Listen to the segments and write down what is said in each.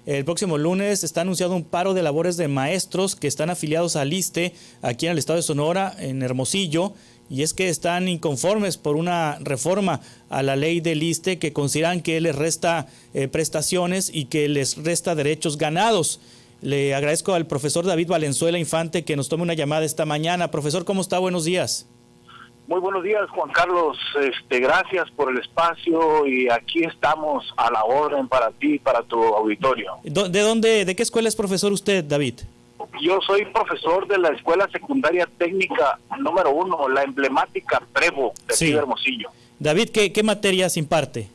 El próximo lunes está anunciado un paro de labores de maestros que están afiliados al ISSSTE aquí en el estado de Sonora, en Hermosillo, y es que están inconformes por una reforma a la ley del ISSSTE que consideran que les resta prestaciones y que les resta derechos ganados. Le agradezco al profesor David Valenzuela Infante que nos tome una llamada esta mañana. Profesor, ¿cómo está? Buenos días. Muy buenos días, Juan Carlos. Gracias por el espacio y aquí estamos a la orden para ti y para tu auditorio. ¿De qué escuela es profesor usted, David? Yo soy profesor de la Escuela Secundaria Técnica número 1, la emblemática Prevo de aquí de Hermosillo. David, ¿qué materias imparte?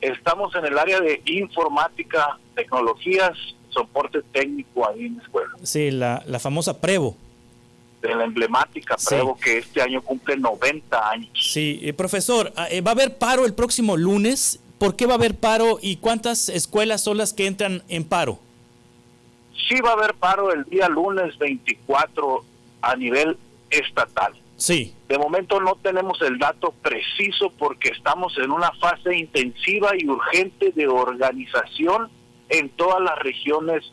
Estamos en el área de informática, tecnologías, soporte técnico ahí en la escuela. Sí, la famosa Prevo. De la emblemática Prevo, que este año cumple 90 años. Sí, profesor, ¿va a haber paro el próximo lunes? ¿Por qué va a haber paro y cuántas escuelas son las que entran en paro? Sí va a haber paro el día lunes 24 a nivel estatal. Sí. De momento no tenemos el dato preciso porque estamos en una fase intensiva y urgente de organización en todas las regiones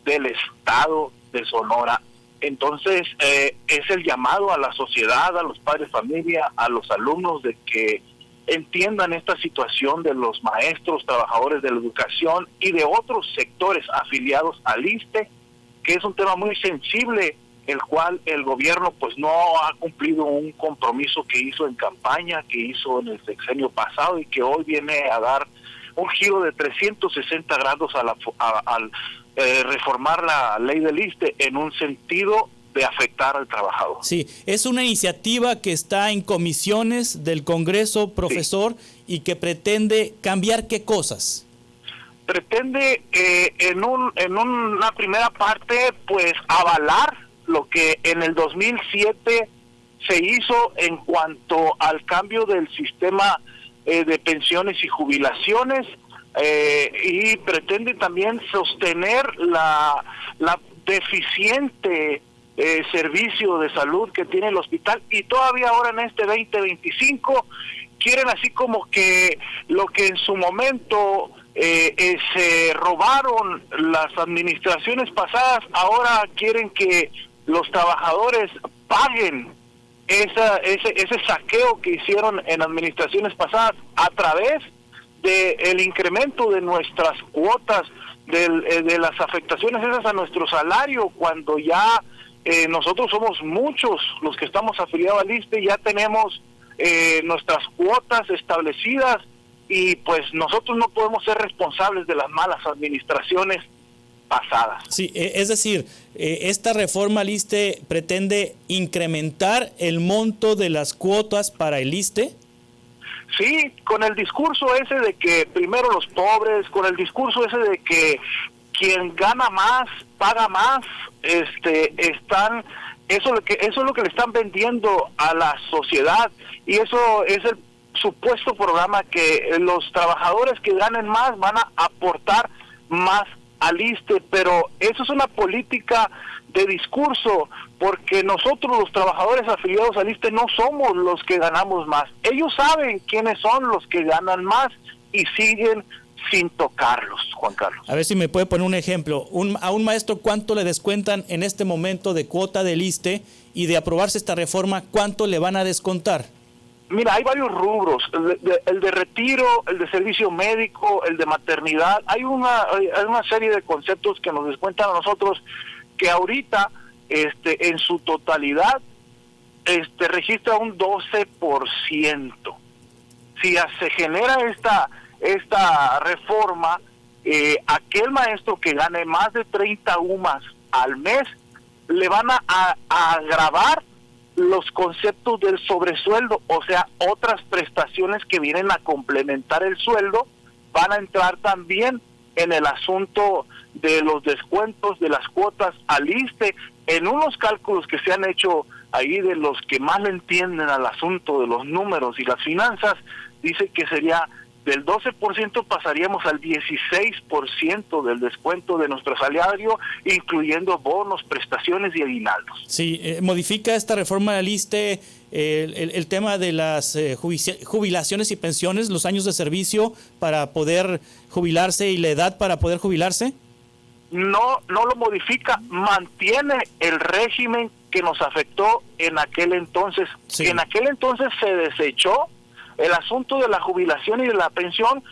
del estado de Sonora. Entonces, es el llamado a la sociedad, a los padres de familia, a los alumnos de que entiendan esta situación de los maestros, trabajadores de la educación y de otros sectores afiliados al ISSSTE, que es un tema muy sensible, el cual el gobierno pues no ha cumplido un compromiso que hizo en campaña, que hizo en el sexenio pasado y que hoy viene a dar un giro de 360 grados al reformar la ley del ISSSTE en un sentido de afectar al trabajador. Sí, es una iniciativa que está en comisiones del Congreso, profesor, y que pretende cambiar ¿qué cosas? Pretende en una primera parte pues avalar lo que en el 2007 se hizo en cuanto al cambio del sistema de pensiones y jubilaciones, y pretende también sostener la deficiente servicio de salud que tiene el hospital, y todavía ahora en este 2025 quieren así como que lo que en su momento se robaron las administraciones pasadas, ahora quieren que los trabajadores paguen ese saqueo que hicieron en administraciones pasadas a través del incremento de nuestras cuotas, de las afectaciones esas a nuestro salario, cuando ya nosotros somos muchos los que estamos afiliados al ISSSTE, ya tenemos nuestras cuotas establecidas y pues nosotros no podemos ser responsables de las malas administraciones pasadas. Sí, es decir, esta reforma al ISSSTE pretende incrementar el monto de las cuotas para el ISSSTE. Sí, con el discurso ese de que primero los pobres, con el discurso ese de que quien gana más paga más, eso es lo que le están vendiendo a la sociedad, y eso es el supuesto programa que los trabajadores que ganen más van a aportar más al ISSSTE, pero eso es una política de discurso, porque nosotros los trabajadores afiliados al ISSSTE no somos los que ganamos más. Ellos saben quiénes son los que ganan más y siguen sin tocarlos, Juan Carlos. A ver si me puede poner un ejemplo. A un maestro, ¿cuánto le descuentan en este momento de cuota del ISSSTE? Y de aprobarse esta reforma, ¿cuánto le van a descontar? Mira, hay varios rubros, el de retiro, el de servicio médico, el de maternidad. Hay una serie de conceptos que nos descuentan a nosotros que ahorita en su totalidad registra un 12%. Si se genera esta reforma, aquel maestro que gane más de 30 UMAS al mes, le van a agravar los conceptos del sobresueldo, o sea, otras prestaciones que vienen a complementar el sueldo, van a entrar también en el asunto de los descuentos de las cuotas al ISSSTE. En unos cálculos que se han hecho ahí de los que más le entienden al asunto de los números y las finanzas, dice que sería del 12% pasaríamos al 16% del descuento de nuestro salario, incluyendo bonos, prestaciones y aguinaldos. Sí, modifica esta reforma del ISSSTE el tema de las jubilaciones y pensiones, los años de servicio para poder jubilarse y la edad para poder jubilarse. no lo modifica, mantiene el régimen que nos afectó en aquel entonces. Sí. En aquel entonces se desechó el asunto de la jubilación y de la pensión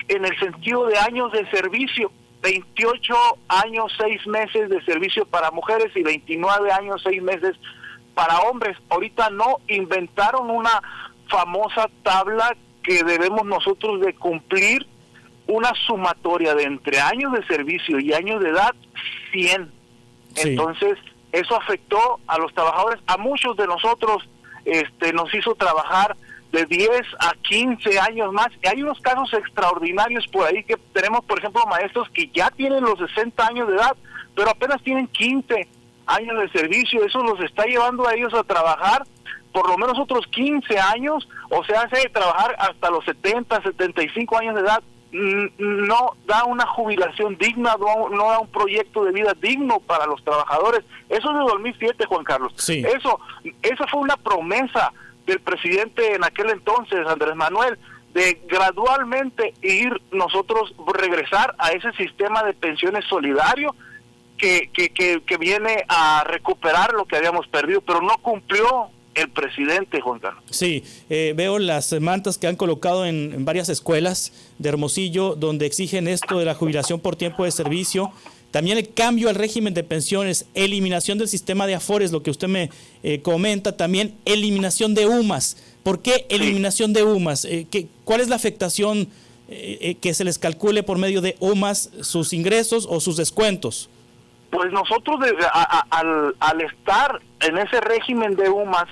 en el sentido de años de servicio. 28 años, 6 meses de servicio para mujeres y 29 años, 6 meses para hombres. Ahorita no, inventaron una famosa tabla que debemos nosotros de cumplir, una sumatoria de entre años de servicio y años de edad, 100. Sí. Entonces, eso afectó a los trabajadores, a muchos de nosotros nos hizo trabajar de 10 a 15 años más. Y hay unos casos extraordinarios por ahí que tenemos, por ejemplo, maestros que ya tienen los 60 años de edad, pero apenas tienen 15 años de servicio. Eso los está llevando a ellos a trabajar por lo menos otros 15 años, o sea, hace trabajar hasta los 70, 75 años de edad. No da una jubilación digna, no da un proyecto de vida digno para los trabajadores. Eso es de 2007, Juan Carlos. Sí. Eso fue una promesa del presidente en aquel entonces, Andrés Manuel, de gradualmente nosotros regresar a ese sistema de pensiones solidario que viene a recuperar lo que habíamos perdido, pero no cumplió el presidente, Juan Carlos. Sí, veo las mantas que han colocado en varias escuelas de Hermosillo donde exigen esto de la jubilación por tiempo de servicio, también el cambio al régimen de pensiones, eliminación del sistema de afores, lo que usted me comenta, también eliminación de UMAS. ¿Por qué eliminación de UMAS? ¿Cuál es la afectación que se les calcule por medio de UMAS, sus ingresos o sus descuentos? Pues nosotros al estar en ese régimen de UMAS,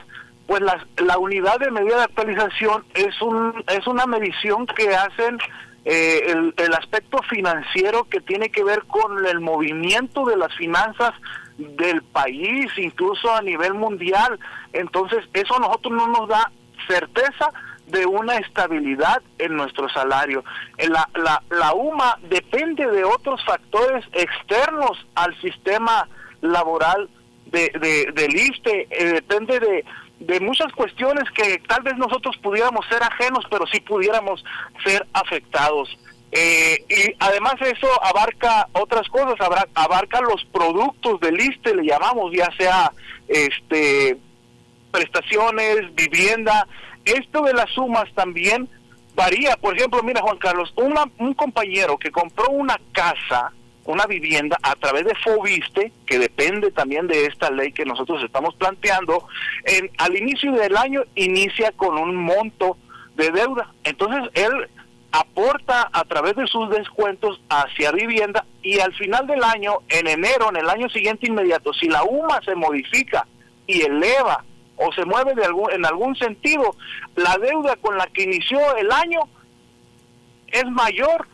pues la unidad de medida de actualización es una medición que hacen el aspecto financiero que tiene que ver con el movimiento de las finanzas del país, incluso a nivel mundial. Entonces eso a nosotros no nos da certeza de una estabilidad en nuestro salario. La UMA depende de otros factores externos al sistema laboral del ISSSTE, depende de muchas cuestiones que tal vez nosotros pudiéramos ser ajenos, pero sí pudiéramos ser afectados. Y además eso abarca otras cosas, abarca los productos del ISSSTE, le llamamos, ya sea prestaciones, vivienda. Esto de las sumas también varía. Por ejemplo, mira, Juan Carlos, un compañero que compró una casa, una vivienda a través de FOBISSTE, que depende también de esta ley que nosotros estamos planteando, al inicio del año inicia con un monto de deuda. Entonces él aporta a través de sus descuentos hacia vivienda y al final del año, en enero, en el año siguiente inmediato, si la UMA se modifica y eleva o se mueve en algún sentido, la deuda con la que inició el año es mayor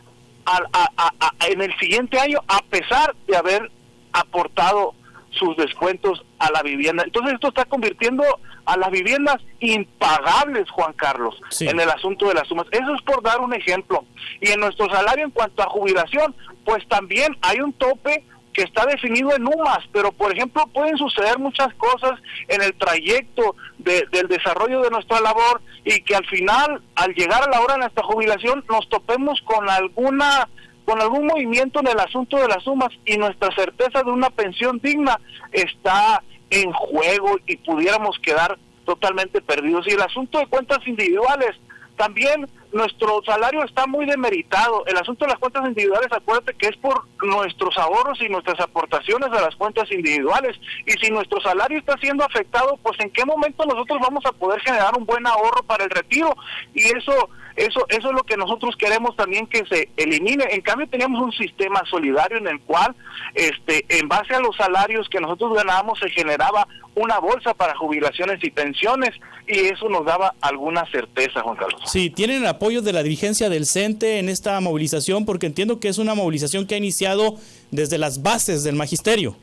en el siguiente año, a pesar de haber aportado sus descuentos a la vivienda. Entonces esto está convirtiendo a las viviendas impagables, Juan Carlos, sí, en el asunto de las sumas. Eso es por dar un ejemplo. Y en nuestro salario en cuanto a jubilación, pues también hay un tope que está definido en UMAS, pero por ejemplo pueden suceder muchas cosas en el trayecto del desarrollo de nuestra labor y que al final, al llegar a la hora de nuestra jubilación, nos topemos con algún movimiento en el asunto de las UMAS y nuestra certeza de una pensión digna está en juego y pudiéramos quedar totalmente perdidos. Y el asunto de cuentas individuales, también nuestro salario está muy demeritado. El asunto de las cuentas individuales, acuérdate que es por nuestros ahorros y nuestras aportaciones a las cuentas individuales. Y si nuestro salario está siendo afectado, pues en qué momento nosotros vamos a poder generar un buen ahorro para el retiro. Y eso es lo que nosotros queremos también que se elimine. En cambio teníamos un sistema solidario en el cual en base a los salarios que nosotros ganábamos se generaba una bolsa para jubilaciones y pensiones y eso nos daba alguna certeza, Juan Carlos. Sí, ¿tienen apoyo de la dirigencia del CENTE en esta movilización? Porque entiendo que es una movilización que ha iniciado desde las bases del magisterio.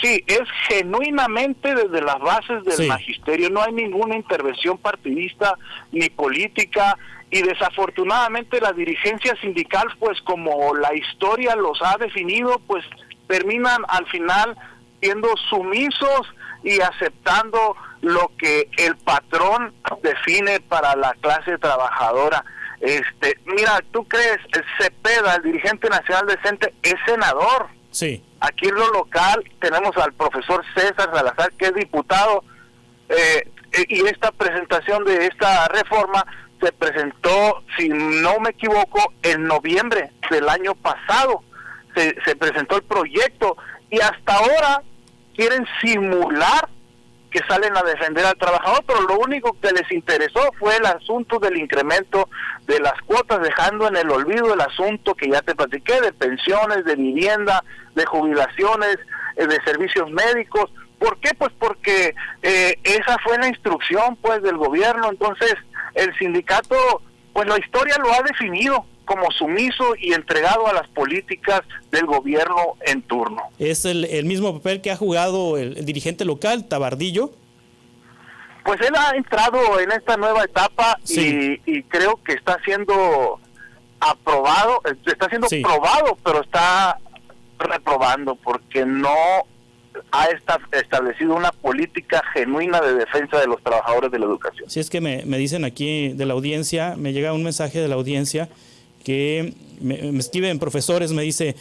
Sí, es genuinamente desde las bases del magisterio. No hay ninguna intervención partidista ni política y desafortunadamente la dirigencia sindical, pues como la historia los ha definido, pues terminan al final siendo sumisos y aceptando lo que el patrón define para la clase trabajadora. Mira, ¿tú crees? El Cepeda, el dirigente nacional de CENTE, es senador. Sí. Aquí en lo local tenemos al profesor César Salazar, que es diputado, y esta presentación de esta reforma se presentó, si no me equivoco, en noviembre del año pasado. Se presentó el proyecto y hasta ahora quieren simular que salen a defender al trabajador, pero lo único que les interesó fue el asunto del incremento de las cuotas, dejando en el olvido el asunto que ya te platiqué, de pensiones, de vivienda, de jubilaciones, de servicios médicos. ¿Por qué? Pues porque esa fue la instrucción pues del gobierno. Entonces el sindicato, pues la historia lo ha definido como sumiso y entregado a las políticas del gobierno en turno. ¿Es el mismo papel que ha jugado el dirigente local, Tabardillo? Pues él ha entrado en esta nueva etapa, sí, y creo que está siendo aprobado, probado, pero está reprobando porque no ha establecido una política genuina de defensa de los trabajadores de la educación. Sí, es que me dicen aquí de la audiencia, me llega un mensaje de la audiencia que me escriben profesores, me dice,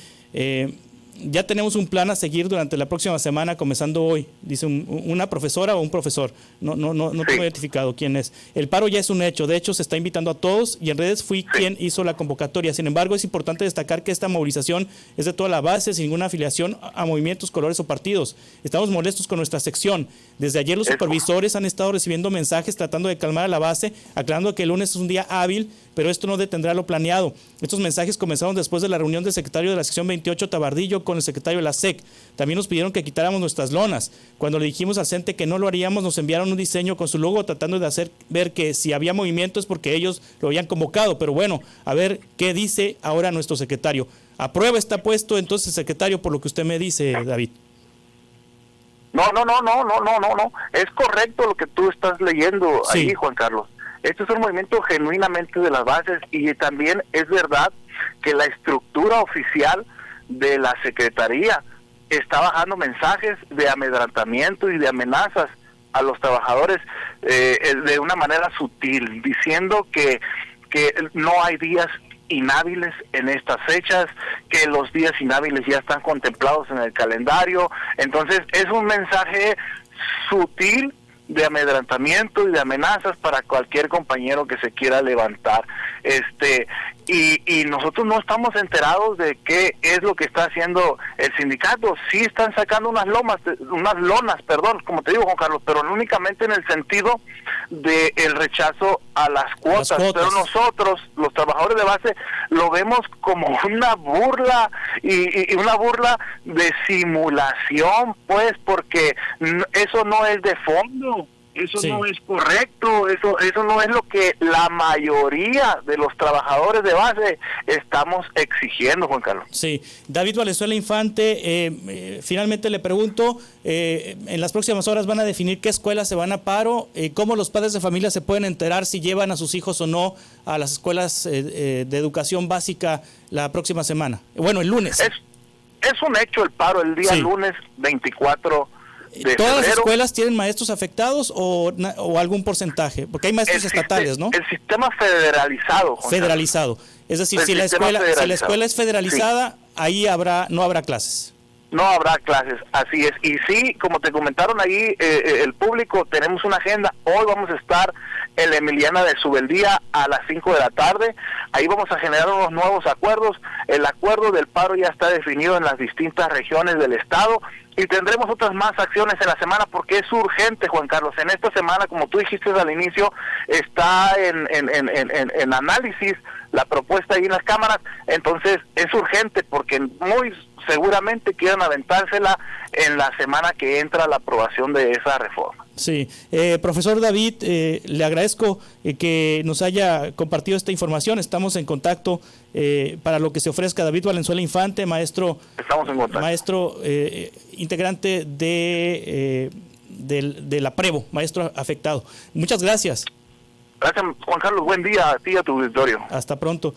ya tenemos un plan a seguir durante la próxima semana, comenzando hoy. Dice una profesora o un profesor, no tengo identificado quién es. El paro ya es un hecho, de hecho se está invitando a todos y en redes fui quien hizo la convocatoria. Sin embargo, es importante destacar que esta movilización es de toda la base, sin ninguna afiliación a movimientos, colores o partidos. Estamos molestos con nuestra sección. Desde ayer los supervisores han estado recibiendo mensajes tratando de calmar a la base, aclarando que el lunes es un día hábil, pero esto no detendrá lo planeado. Estos mensajes comenzaron después de la reunión del secretario de la sección 28, Tabardillo, con el secretario de la SEC. También nos pidieron que quitáramos nuestras lonas. Cuando le dijimos al CENTE que no lo haríamos, nos enviaron un diseño con su logo tratando de hacer ver que si había movimiento es porque ellos lo habían convocado. Pero bueno, a ver qué dice ahora nuestro secretario. ¿A prueba está puesto entonces, secretario, por lo que usted me dice, David? No. Es correcto lo que tú estás leyendo ahí, Juan Carlos. Este es un movimiento genuinamente de las bases, y también es verdad que la estructura oficial de la Secretaría está bajando mensajes de amedrentamiento y de amenazas a los trabajadores de una manera sutil, diciendo que no hay días inhábiles en estas fechas, que los días inhábiles ya están contemplados en el calendario. Entonces es un mensaje sutil de amedrentamiento y de amenazas para cualquier compañero que se quiera levantar. Y nosotros no estamos enterados de qué es lo que está haciendo el sindicato. Sí están sacando unas lonas, como te digo, Juan Carlos, pero no únicamente en el sentido de el rechazo a las cuotas, pero nosotros, los trabajadores de base, lo vemos como una burla y una burla de simulación, pues, porque eso no es de fondo. Eso no es correcto, eso no es lo que la mayoría de los trabajadores de base estamos exigiendo, Juan Carlos. Sí, David Valenzuela Infante, finalmente le pregunto, en las próximas horas van a definir qué escuelas se van a paro, cómo los padres de familia se pueden enterar si llevan a sus hijos o no a las escuelas de educación básica la próxima semana, bueno, el lunes. Es un hecho el paro el día lunes 24 de ¿Todas febrero. Las escuelas tienen maestros afectados o algún porcentaje? Porque hay maestros estatales, ¿no? El sistema federalizado. Federalizado. Es decir, si la escuela es federalizada, ahí no habrá clases. No habrá clases, así es. Y sí, como te comentaron ahí el público, tenemos una agenda. Hoy vamos a estar en la Emiliana de Subeldía a las 5 de la tarde. Ahí vamos a generar unos nuevos acuerdos. El acuerdo del paro ya está definido en las distintas regiones del estado. Y tendremos otras más acciones en la semana porque es urgente, Juan Carlos. En esta semana, como tú dijiste al inicio, está en análisis la propuesta ahí en las cámaras. Entonces es urgente porque muy seguramente quieran aventársela en la semana que entra la aprobación de esa reforma. Sí, profesor David, le agradezco que nos haya compartido esta información. Estamos en contacto para lo que se ofrezca. David Valenzuela Infante, maestro, estamos en contacto. Maestro integrante del APREVO, maestro afectado. Muchas gracias. Gracias, Juan Carlos. Buen día a ti y a tu auditorio. Hasta pronto.